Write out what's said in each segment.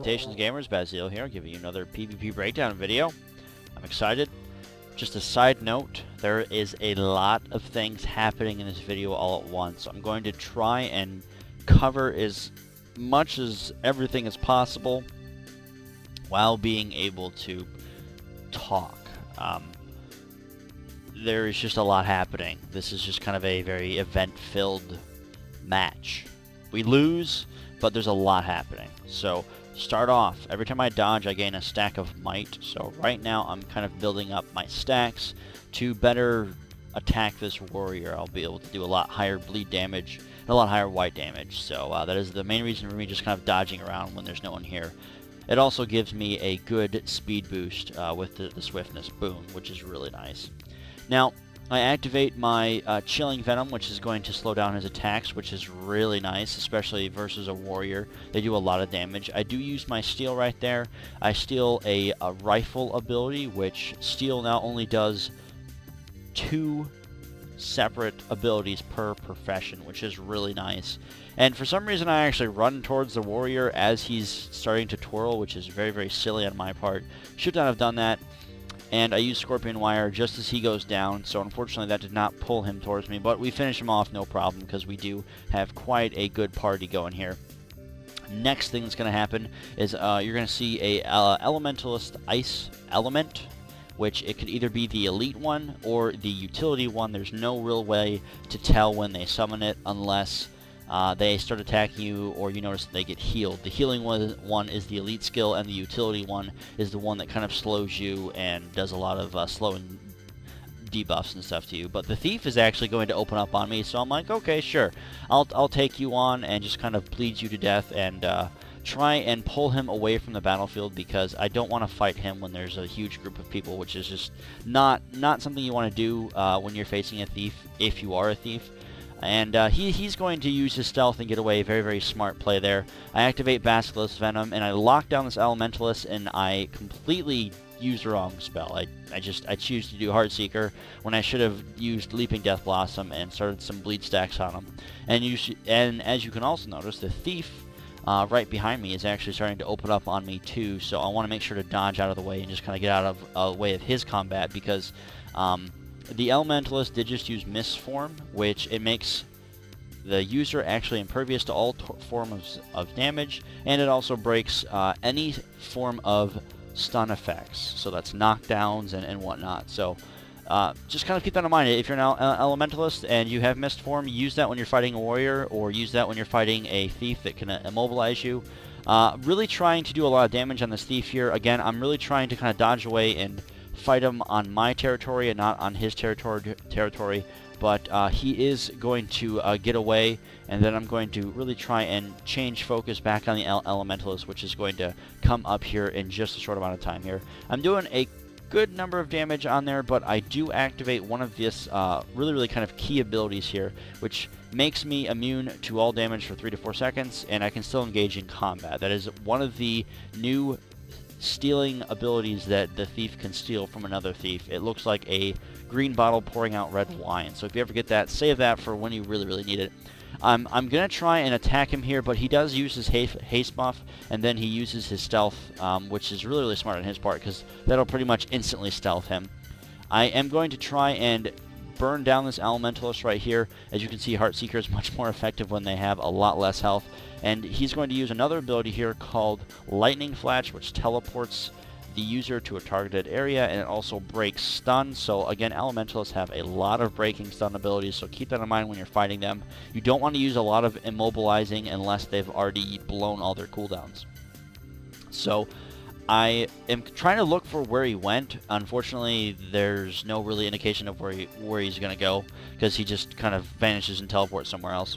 Salutations gamers, Bazil here, giving you another PvP breakdown video. I'm excited. Just a side note, there is a lot of things happening in this video all at once. I'm going to try and cover as much as everything as possible while being able to talk. There is just a lot happening. This is just kind of a very event-filled match. We lose, but there's a lot happening. So start off, every time I dodge I gain a stack of might. So right now I'm kind of building up my stacks to better attack this warrior. I'll be able to do a lot higher bleed damage and a lot higher white damage. So that is the main reason for me just kind of dodging around when there's no one here. It also gives me a good speed boost with the swiftness boon, which is really nice. Now, I activate my Chilling Venom, which is going to slow down his attacks, which is really nice, especially versus a warrior. They do a lot of damage. I do use my Steel right there. I steal a rifle ability, which Steel now only does 2 separate abilities per profession, which is really nice. And for some reason I actually run towards the warrior as he's starting to twirl, which is very, very silly on my part. Should not have done that. And I use Scorpion Wire just as he goes down, so unfortunately that did not pull him towards me, but we finish him off no problem because we do have quite a good party going here. Next thing that's going to happen is you're going to see a Elementalist Ice Element, which it could either be the elite one or the utility one. There's no real way to tell when they summon it unless they start attacking you or you notice that they get healed. The healing one is the elite skill, and the utility one is the one that kind of slows you and does a lot of slowing debuffs and stuff to you. But the thief is actually going to open up on me, so I'm like, okay, sure, I'll take you on and just kind of bleed you to death and try and pull him away from the battlefield, because I don't want to fight him when there's a huge group of people, which is just not something you want to do when you're facing a thief, if you are a thief. And he's going to use his stealth and get away. Very, very smart play there. I activate Basilisk Venom, and I lock down this Elementalist, and I completely use the wrong spell. I choose to do Heartseeker when I should have used Leaping Death Blossom and started some bleed stacks on him. And as you can also notice, the thief right behind me is actually starting to open up on me too, so I want to make sure to dodge out of the way and just kind of get out of the way of his combat, because the Elementalist did just use Mist form, which it makes the user actually impervious to all forms of damage, and it also breaks any form of stun effects, so that's knockdowns and whatnot. So just kind of keep that in mind. If you're an Elementalist and you have Mist form, use that when you're fighting a warrior, or use that when you're fighting a thief that can immobilize you. Really trying to do a lot of damage on this thief here. Again, I'm really trying to kind of dodge away and fight him on my territory and not on his territory, but he is going to get away, and then I'm going to really try and change focus back on the Elementalist, which is going to come up here in just a short amount of time here. I'm doing a good number of damage on there, but I do activate one of this really kind of key abilities here, which makes me immune to all damage for 3 to 4 seconds, and I can still engage in combat. That is one of the new stealing abilities that the thief can steal from another thief. It looks like a green bottle pouring out red wine, so if you ever get that, save that for when you really need it. I'm going to try and attack him here, but he does use his haste buff, and then he uses his stealth, which is really smart on his part, because that'll pretty much instantly stealth him. I am going to try and burn down this Elementalist right here. As you can see, Heartseeker is much more effective when they have a lot less health, and he's going to use another ability here called Lightning Flash, which teleports the user to a targeted area, and it also breaks stun. So again, Elementalists have a lot of breaking stun abilities, so keep that in mind when you're fighting them. You don't want to use a lot of immobilizing unless they've already blown all their cooldowns. So I am trying to look for where he went. Unfortunately, there's no really indication of where he's going to go, because he just kind of vanishes and teleports somewhere else.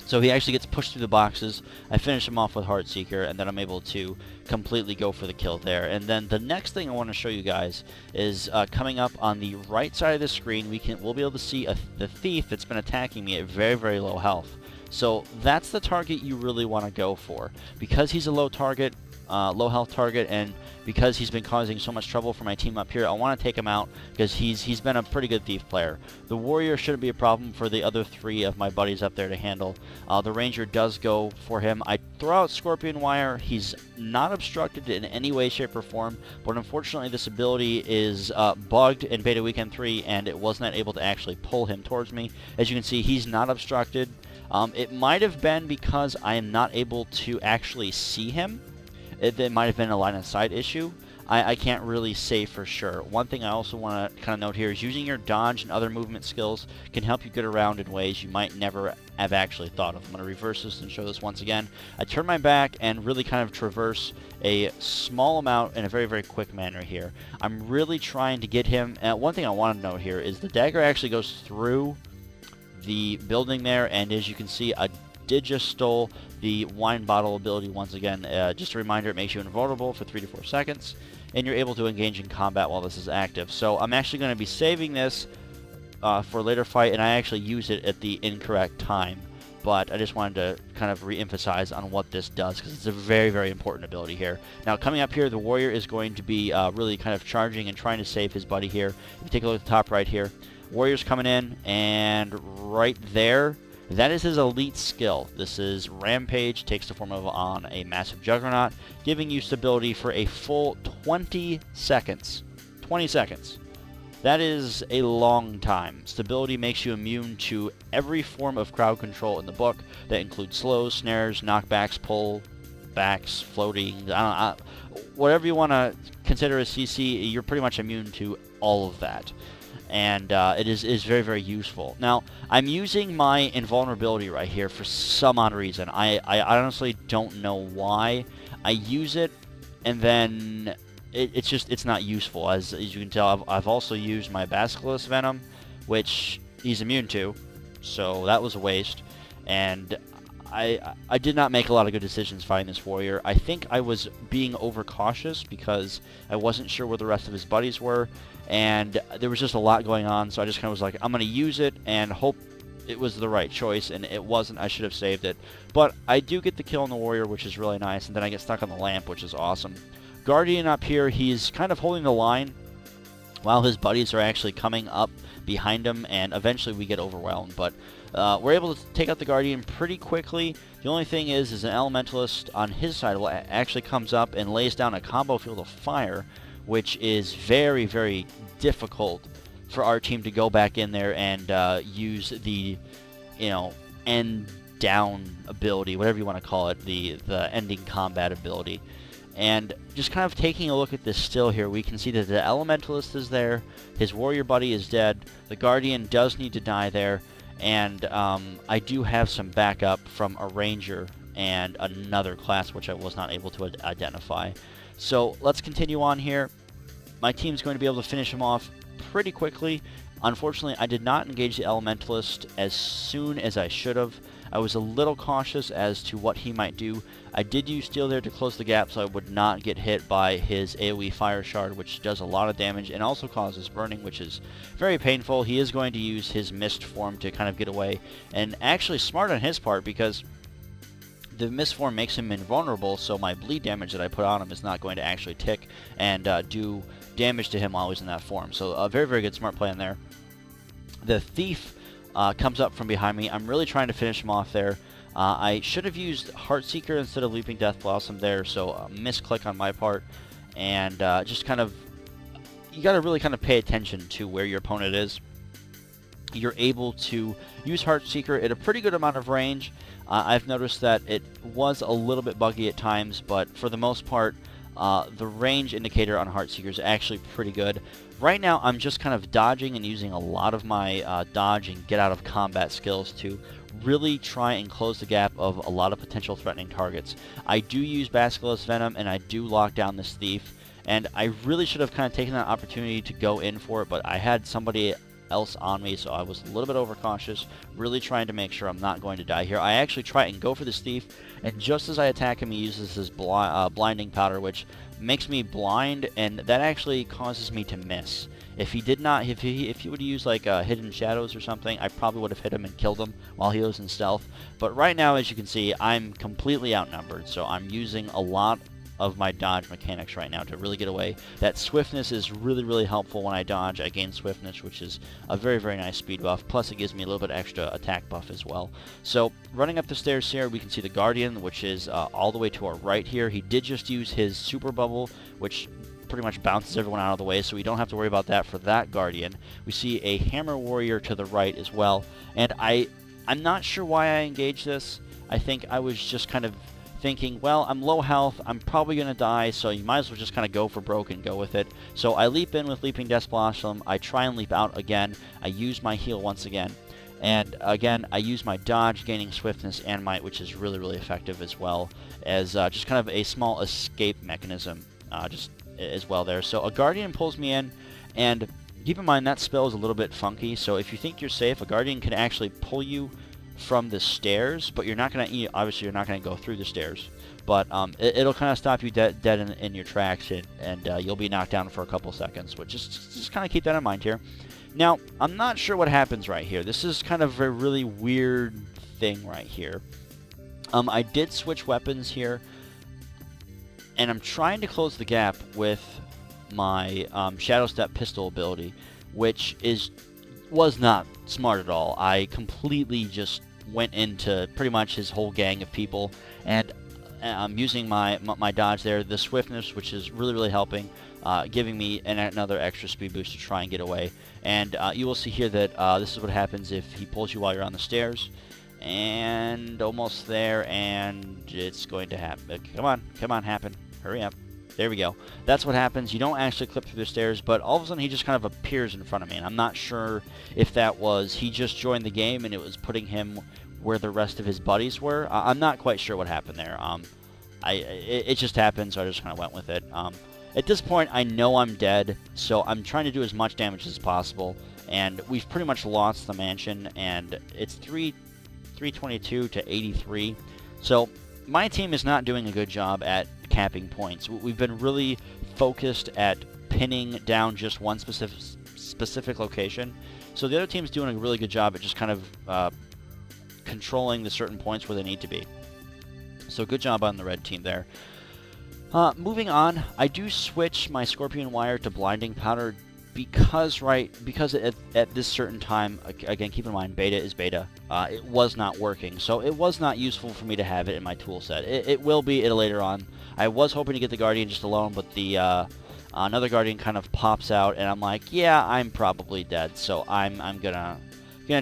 So he actually gets pushed through the boxes. I finish him off with Heartseeker, and then I'm able to completely go for the kill there. And then the next thing I want to show you guys is coming up on the right side of the screen. We'll be able to see the thief that's been attacking me at very low health. So that's the target you really want to go for, because he's a low health target, and because he's been causing so much trouble for my team up here, I want to take him out because he's been a pretty good thief player. The warrior shouldn't be a problem for the other 3 of my buddies up there to handle. The ranger does go for him. throw out Scorpion Wire. He's not obstructed in any way, shape, or form, but unfortunately this ability is bugged in BWE3, and it was not able to actually pull him towards me. As you can see, he's not obstructed. It might have been because I am not able to actually see him. It might have been a line of sight issue. I can't really say for sure. One thing I also want to kind of note here is using your dodge and other movement skills can help you get around in ways you might never have actually thought of. I'm going to reverse this and show this once again. I turn my back and really kind of traverse a small amount in a very, very quick manner here. I'm really trying to get him. One thing I want to note here is the dagger actually goes through the building there, and as you can see, I did just stole the wine bottle ability once again. Just a reminder, it makes you invulnerable for 3 to 4 seconds, and you're able to engage in combat while this is active. So I'm actually going to be saving this for a later fight, and I actually use it at the incorrect time. But I just wanted to kind of re-emphasize on what this does, because it's a very, very important ability here. Now, coming up here, the warrior is going to be really kind of charging and trying to save his buddy here. If you take a look at the top right here, warrior's coming in, and right there, that is his elite skill. This is Rampage, takes the form of on a massive juggernaut, giving you stability for a full 20 seconds. 20 seconds. That is a long time. Stability makes you immune to every form of crowd control in the book. That includes slows, snares, knockbacks, pull backs, floating, whatever you want to consider a CC, you're pretty much immune to all of that. And it is very, very useful. Now, I'm using my invulnerability right here for some odd reason. I honestly don't know why. I use it, and then it's not useful. As you can tell, I've also used my Basilisk Venom, which he's immune to, so that was a waste. And I did not make a lot of good decisions fighting this warrior. I think I was being overcautious because I wasn't sure where the rest of his buddies were, and there was just a lot going on, so I just kind of was like, I'm going to use it and hope it was the right choice, and it wasn't. I should have saved it. But I do get the kill on the warrior, which is really nice, and then I get stuck on the lamp, which is awesome. Guardian up here, he's kind of holding the line while his buddies are actually coming up behind him, and eventually we get overwhelmed. But we're able to take out the Guardian pretty quickly. The only thing is an Elementalist on his side actually comes up and lays down a combo field of fire, which is very, very difficult for our team to go back in there and use the, end down ability, whatever you want to call it, the ending combat ability. And just kind of taking a look at this still here, we can see that the Elementalist is there, his warrior buddy is dead, the Guardian does need to die there, and I do have some backup from a Ranger and another class which I was not able to identify. So let's continue on here. My team's going to be able to finish him off pretty quickly. Unfortunately, I did not engage the Elementalist as soon as I should have. I was a little cautious as to what he might do. I did use Steel there to close the gap so I would not get hit by his AoE Fire Shard, which does a lot of damage and also causes burning, which is very painful. He is going to use his Mist form to kind of get away, and actually smart on his part because the Mist form makes him invulnerable, so my bleed damage that I put on him is not going to actually tick and do damage to him while he's in that form. So a very, very good smart play in there. The Thief comes up from behind me. I'm really trying to finish him off there. I should have used Heartseeker instead of Leaping Death Blossom there, so a misclick on my part. And just kind of, you got to really kind of pay attention to where your opponent is. You're able to use Heartseeker at a pretty good amount of range. I've noticed that it was a little bit buggy at times, but for the most part, the range indicator on Heartseeker is actually pretty good. Right now, I'm just kind of dodging and using a lot of my dodge and get out of combat skills to really try and close the gap of a lot of potential threatening targets. I do use Basilisk Venom, and I do lock down this Thief, and I really should have kind of taken that opportunity to go in for it, but I had somebody else on me, so I was a little bit overcautious, really trying to make sure I'm not going to die here. I actually try and go for this Thief, and just as I attack him, he uses his blinding powder, which makes me blind, and that actually causes me to miss. If he did not, if he would use like Hidden Shadows or something, I probably would have hit him and killed him while he was in stealth. But right now, as you can see, I'm completely outnumbered, so I'm using a lot of my dodge mechanics right now to really get away. That swiftness is really, really helpful when I dodge. I gain swiftness, which is a very, very nice speed buff. Plus, it gives me a little bit extra attack buff as well. So, running up the stairs here, we can see the Guardian, which is all the way to our right here. He did just use his super bubble, which pretty much bounces everyone out of the way, so we don't have to worry about that for that Guardian. We see a Hammer Warrior to the right as well, and I'm not sure why I engaged this. I think I was just kind of thinking, well, I'm low health, I'm probably going to die, so you might as well just kind of go for broke and go with it. So I leap in with Leaping Death Blossom, I try and leap out again, I use my heal once again, and again, I use my dodge, gaining swiftness and might, which is really, really effective as well, as just kind of a small escape mechanism just as well there. So a Guardian pulls me in, and keep in mind that spell is a little bit funky, so if you think you're safe, a Guardian can actually pull you from the stairs, but you're not going to, obviously you're not going to go through the stairs, but it'll kind of stop you dead in your tracks, and you'll be knocked down for a couple seconds, which just kind of keep that in mind here. Now, I'm not sure what happens right here. This is kind of a really weird thing right here. I did switch weapons here, and I'm trying to close the gap with my Shadow Step pistol ability, which was not smart at all. I completely just went into pretty much his whole gang of people, and I'm using my dodge there, the swiftness, which is really, really helping, giving me another extra speed boost to try and get away. And you will see here that this is what happens if he pulls you while you're on the stairs. And almost there, and it's going to happen. Come on, happen. Hurry up. There we go. That's what happens. You don't actually clip through the stairs, but all of a sudden he just kind of appears in front of me. And I'm not sure if that was he just joined the game and it was putting him where the rest of his buddies were. I'm not quite sure what happened there. It just happened, so I just kind of went with it. At this point, I know I'm dead, so I'm trying to do as much damage as possible. And we've pretty much lost the mansion, and it's 322 to 83. So my team is not doing a good job at capping points. We've been really focused at pinning down just one specific location. So the other team's doing a really good job at just kind of controlling the certain points where they need to be. So good job on the red team there. Moving on, I do switch my Scorpion Wire to Blinding Powder because at this certain time, again, keep in mind, beta is beta, it was not working, so it was not useful for me to have it in my tool set. It will be later on. I was hoping to get the Guardian just alone, but the another Guardian kind of pops out, and I'm like, yeah, I'm probably dead, so I'm gonna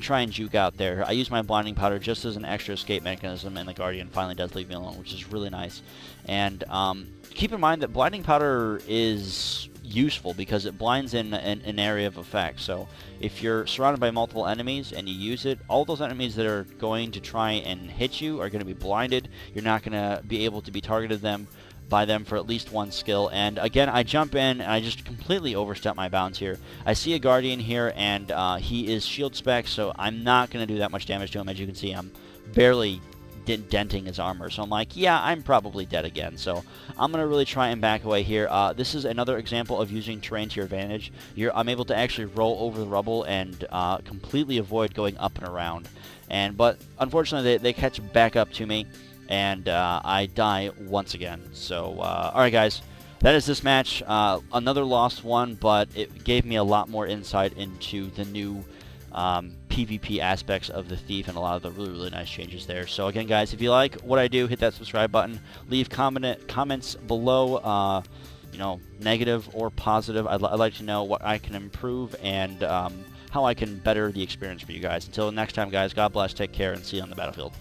try and juke out there. I use my Blinding Powder just as an extra escape mechanism, and the Guardian finally does leave me alone, which is really nice. And keep in mind that Blinding Powder is useful because it blinds in an area of effect. So if you're surrounded by multiple enemies and you use it, all those enemies that are going to try and hit you are going to be blinded. You're not going to be able to be targeted by them for at least one skill. And again, I jump in and I just completely overstep my bounds here. I see a Guardian here, and he is shield spec, so I'm not going to do that much damage to him. As you can see, I'm barely denting his armor, so I'm like, yeah, I'm probably dead again, so I'm going to really try and back away here. This is another example of using terrain to your advantage. I'm able to actually roll over the rubble and completely avoid going up and around, but unfortunately they catch back up to me, and I die once again. So alright guys, that is this match. Another lost one, but it gave me a lot more insight into the new PvP aspects of the Thief and a lot of the really, really nice changes there. So again, guys, if you like what I do, hit that subscribe button. Leave comments below, negative or positive. I'd like to know what I can improve and how I can better the experience for you guys. Until next time, guys, God bless, take care, and see you on the battlefield.